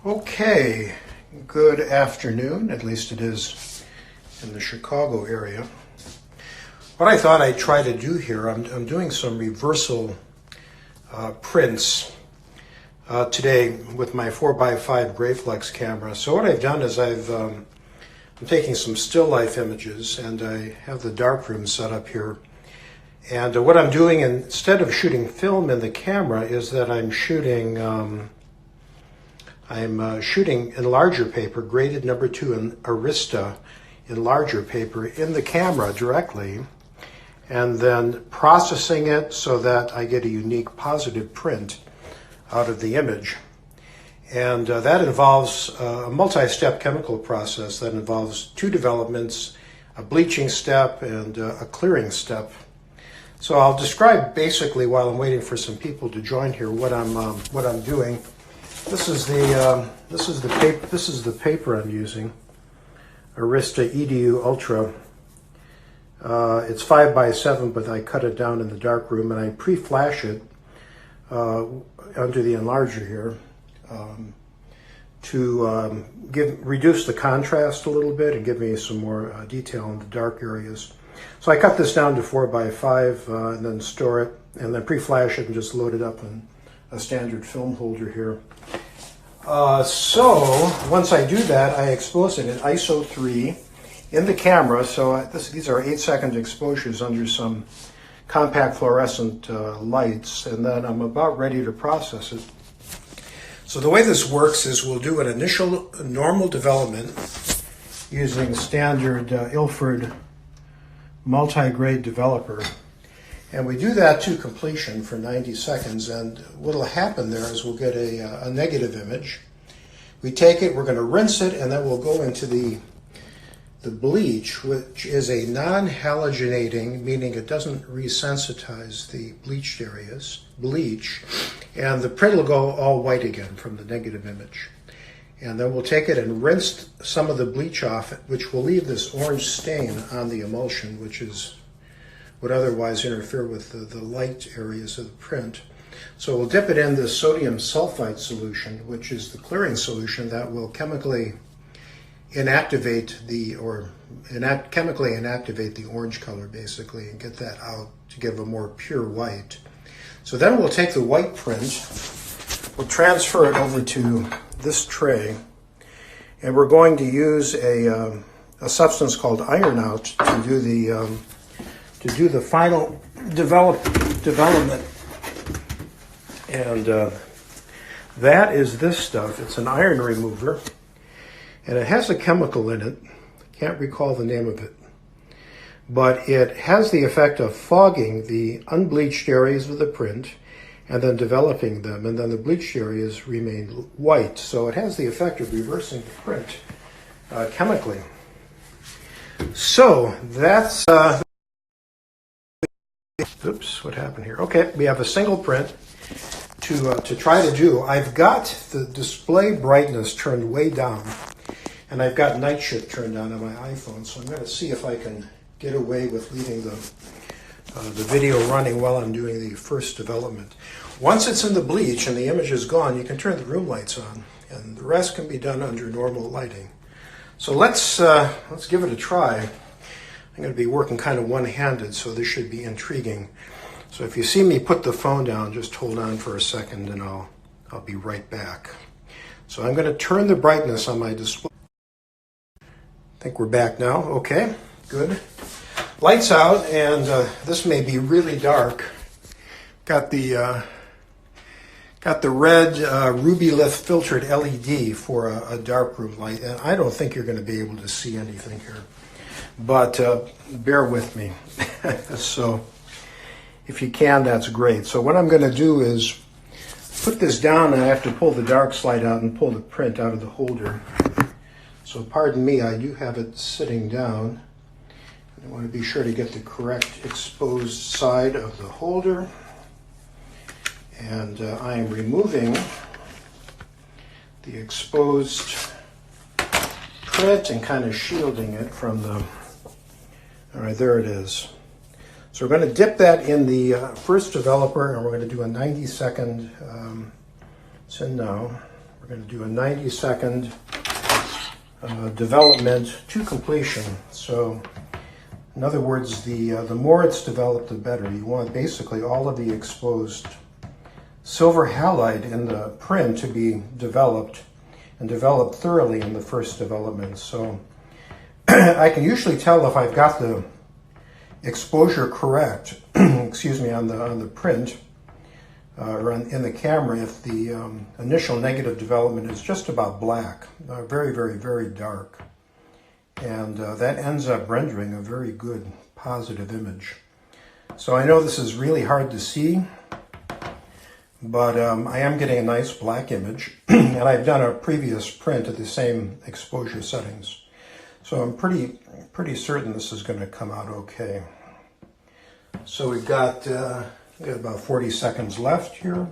Okay, good afternoon, at least it is in the Chicago area. What I thought I'd try to do here, I'm doing some reversal prints today with my 4x5 Graflex camera. So what I've done is I'm taking some still life images, and I have the darkroom set up here. And what I'm doing, instead of shooting film in the camera, is that I'm shooting enlarger paper, graded number 2 in Arista enlarger paper in the camera directly, and then processing it so that I get a unique positive print out of the image. And that involves a multi-step chemical process that involves 2 developments, a bleaching step and a clearing step. So I'll describe basically, while I'm waiting for some people to join here, what I'm doing. This is the paper I'm using, Arista EDU Ultra. It's 5x7, but I cut it down in the darkroom, and I pre-flash it under the enlarger here to reduce the contrast a little bit and give me some more detail in the dark areas. So I cut this down to 4x5 and then store it, and then pre-flash it and just load it up in a standard film holder here. So once I do that, I expose it at ISO 3 in the camera. So these are 8-second exposures under some compact fluorescent lights, and then I'm about ready to process it. So the way this works is we'll do an initial normal development using standard Ilford multi-grade developer. And we do that to completion for 90 seconds, and what will happen there is we'll get a negative image. We take it, we're going to rinse it, and then we'll go into the bleach, which is a non-halogenating, meaning it doesn't resensitize the bleached areas, bleach, and the print will go all white again from the negative image. And then we'll take it and rinse some of the bleach off, which will leave this orange stain on the emulsion, which would otherwise interfere with the light areas of the print. So we'll dip it in the sodium sulfite solution, which is the clearing solution that will chemically inactivate the orange color, basically, and get that out to give a more pure white. So then we'll take the white print, we'll transfer it over to this tray, and we're going to use a substance called iron out to do the final development. And that is this stuff. It's an iron remover, and it has a chemical in it. I can't recall the name of it, but it has the effect of fogging the unbleached areas of the print and then developing them, and then the bleached areas remain white. So it has the effect of reversing the print chemically. So that's oops, what happened here? Okay, we have a single print to try to do. I've got the display brightness turned way down, and I've got night shift turned on my iPhone, so I'm going to see if I can get away with leaving the video running while I'm doing the first development. Once it's in the bleach and the image is gone, you can turn the room lights on, and the rest can be done under normal lighting. So let's give it a try. I'm going to be working kind of one-handed, so this should be intriguing. So if you see me put the phone down, just hold on for a second, and I'll be right back. So I'm going to turn the brightness on my display. I think we're back now. Okay, good. Lights out, and this may be really dark. Got the red Rubylith filtered LED for a darkroom light, and I don't think you're going to be able to see anything here, but bear with me. So if you can, that's great. So what I'm going to do is put this down, and I have to pull the dark slide out and pull the print out of the holder. So pardon me, I do have it sitting down. I want to be sure to get the correct exposed side of the holder. And I am removing the exposed print and kind of shielding it from the, all right, there it is. So we're going to dip that in the first developer, and we're going to do a 90-second, it's in now, We're going to do a 90-second development to completion. So, in other words, the more it's developed, the better. You want basically all of the exposed silver halide in the print to be developed and developed thoroughly in the first development. So I can usually tell if I've got the exposure correct, excuse me, on the print or in the camera if the initial negative development is just about black, very, very, very dark. And that ends up rendering a very good positive image. So I know this is really hard to see, but I am getting a nice black image, and I've done a previous print at the same exposure settings. So I'm pretty certain this is going to come out okay. So we've got about 40 seconds left here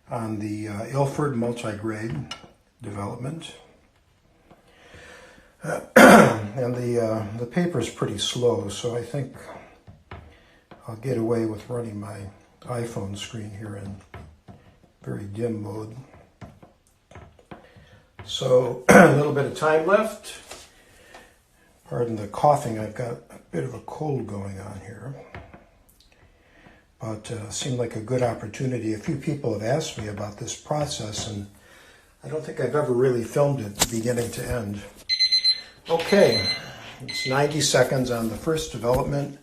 on the Ilford multi-grade development. And the paper is pretty slow, so I think I'll get away with running my iPhone screen here in very dim mode. So a little bit of time left. Pardon the coughing, I've got a bit of a cold going on here. But seemed like a good opportunity. A few people have asked me about this process, and I don't think I've ever really filmed it beginning to end. Okay, it's 90 seconds on the first development.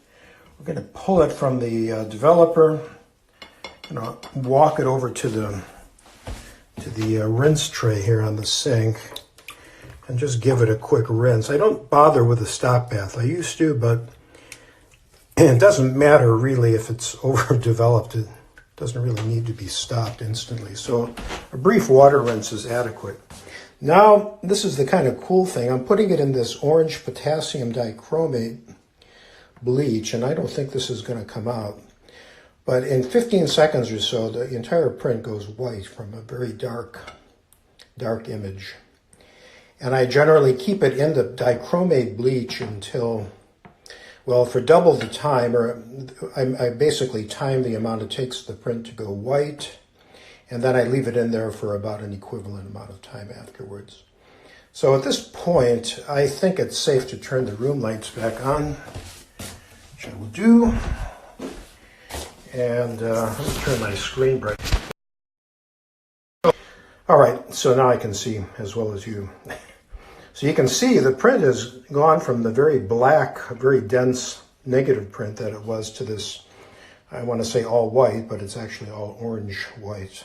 We're going to pull it from the developer. I'm going to walk it over to the rinse tray here on the sink and just give it a quick rinse. I don't bother with a stop bath. I used to, but it doesn't matter really if it's overdeveloped. It doesn't really need to be stopped instantly. So a brief water rinse is adequate. Now, this is the kind of cool thing. I'm putting it in this orange potassium dichromate bleach, and I don't think this is going to come out. But in 15 seconds or so, the entire print goes white from a very dark image. And I generally keep it in the dichromate bleach until, well, for double the time, or I basically time the amount it takes the print to go white, and then I leave it in there for about an equivalent amount of time afterwards. So at this point, I think it's safe to turn the room lights back on, which I will do. And let me turn my screen bright. All right, so now I can see as well as you. So you can see the print has gone from the very black, very dense negative print that it was to this, I want to say all white, but it's actually all orange white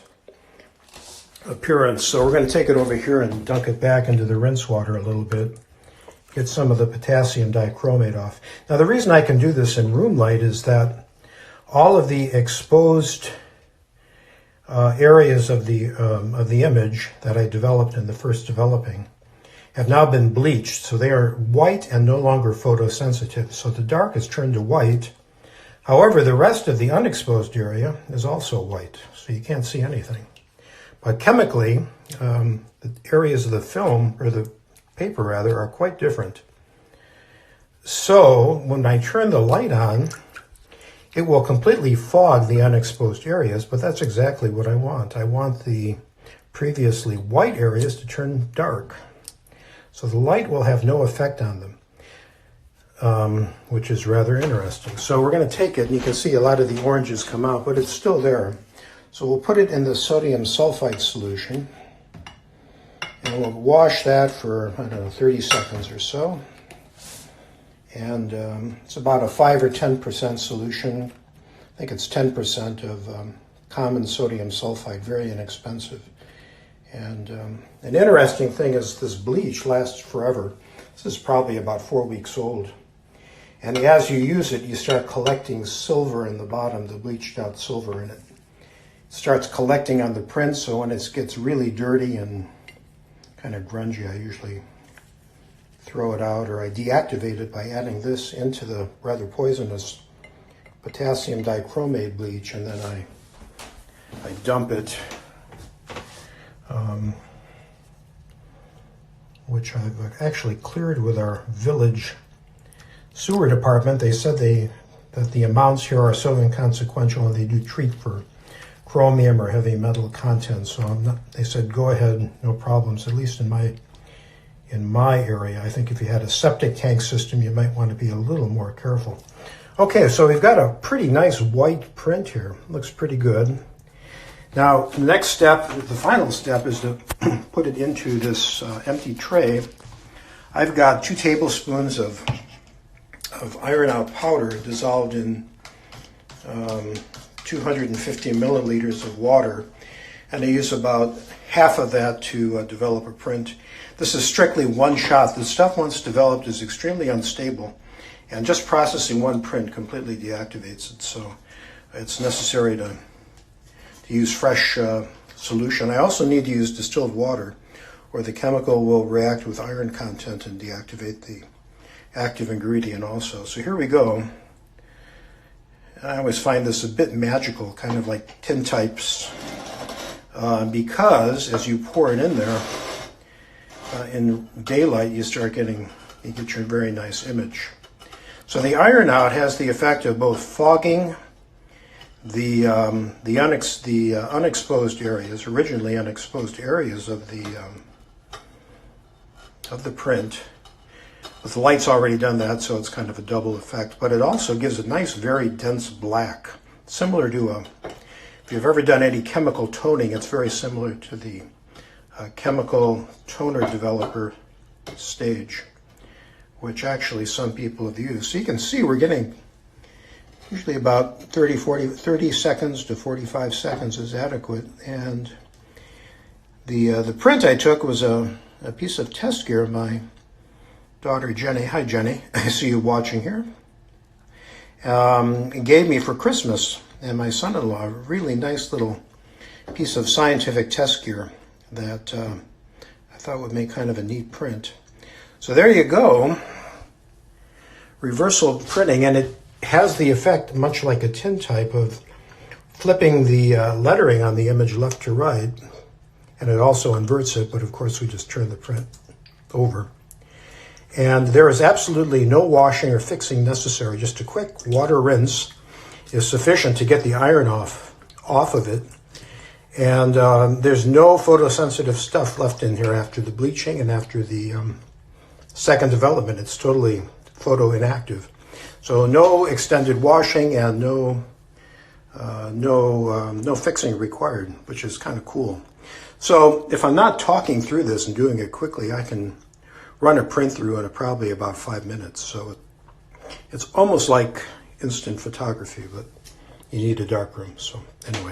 appearance. So we're going to take it over here and dunk it back into the rinse water a little bit, get some of the potassium dichromate off. Now the reason I can do this in room light is that all of the exposed areas of the image that I developed in the first developing have now been bleached, so they are white and no longer photosensitive. So the dark is turned to white. However, the rest of the unexposed area is also white, so you can't see anything. But chemically, the areas of the film, or the paper rather, are quite different. So when I turn the light on, it will completely fog the unexposed areas, but that's exactly what I want. I want the previously white areas to turn dark. So the light will have no effect on them, which is rather interesting. So we're going to take it, and you can see a lot of the oranges come out, but it's still there. So we'll put it in the sodium sulfite solution, and we'll wash that for, I don't know, 30 seconds or so. And it's about a 5 or 10% solution. I think it's 10% of common sodium sulfite, very inexpensive. And an interesting thing is this bleach lasts forever. This is probably about 4 weeks old. And as you use it, you start collecting silver in the bottom, the bleached out silver in it. It starts collecting on the print, so when it gets really dirty and kind of grungy, I usually throw it out, or I deactivate it by adding this into the rather poisonous potassium dichromate bleach, and then I dump it, which I've actually cleared with our village sewer department. They said that the amounts here are so inconsequential, and they do treat for chromium or heavy metal content. So they said, go ahead, no problems, at least in my area. I think if you had a septic tank system, you might want to be a little more careful. Okay, so we've got a pretty nice white print here. Looks pretty good. Now, the next step, the final step, is to put it into this empty tray. I've got 2 tablespoons of iron out powder dissolved in 250 milliliters of water, and I use about half of that to develop a print. This is strictly one shot. The stuff once developed is extremely unstable, and just processing one print completely deactivates it. So it's necessary to use fresh solution. I also need to use distilled water, or the chemical will react with iron content and deactivate the active ingredient also. So here we go. I always find this a bit magical, kind of like tintypes, because as you pour it in there, in daylight you get your very nice image. So the iron out has the effect of both fogging the unexposed areas, originally unexposed areas of the print. With the light's already done that, so it's kind of a double effect. But it also gives a nice, very dense black, similar to if you've ever done any chemical toning, it's very similar to the chemical toner developer stage, which actually some people have used. So you can see we're getting usually about 30 seconds to 45 seconds is adequate. And the print I took was a piece of test gear my daughter Jenny, hi Jenny, I see you watching here, gave me for Christmas, and my son-in-law, a really nice little piece of scientific test gear that I thought would make kind of a neat print. So there you go, reversal printing, and it has the effect, much like a tintype, of flipping the lettering on the image left to right, and it also inverts it, but of course we just turn the print over. And there is absolutely no washing or fixing necessary. Just a quick water rinse is sufficient to get the iron off of it. And there's no photosensitive stuff left in here after the bleaching and after the second development. It's totally photo inactive. So no extended washing and no fixing required, which is kind of cool. So if I'm not talking through this and doing it quickly, I can run a print through in probably about 5 minutes. So it's almost like instant photography, but you need a darkroom. So anyway,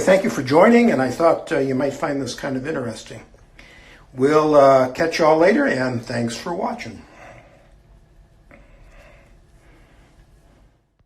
thank you for joining, and I thought you might find this kind of interesting. We'll catch y'all later, and thanks for watching.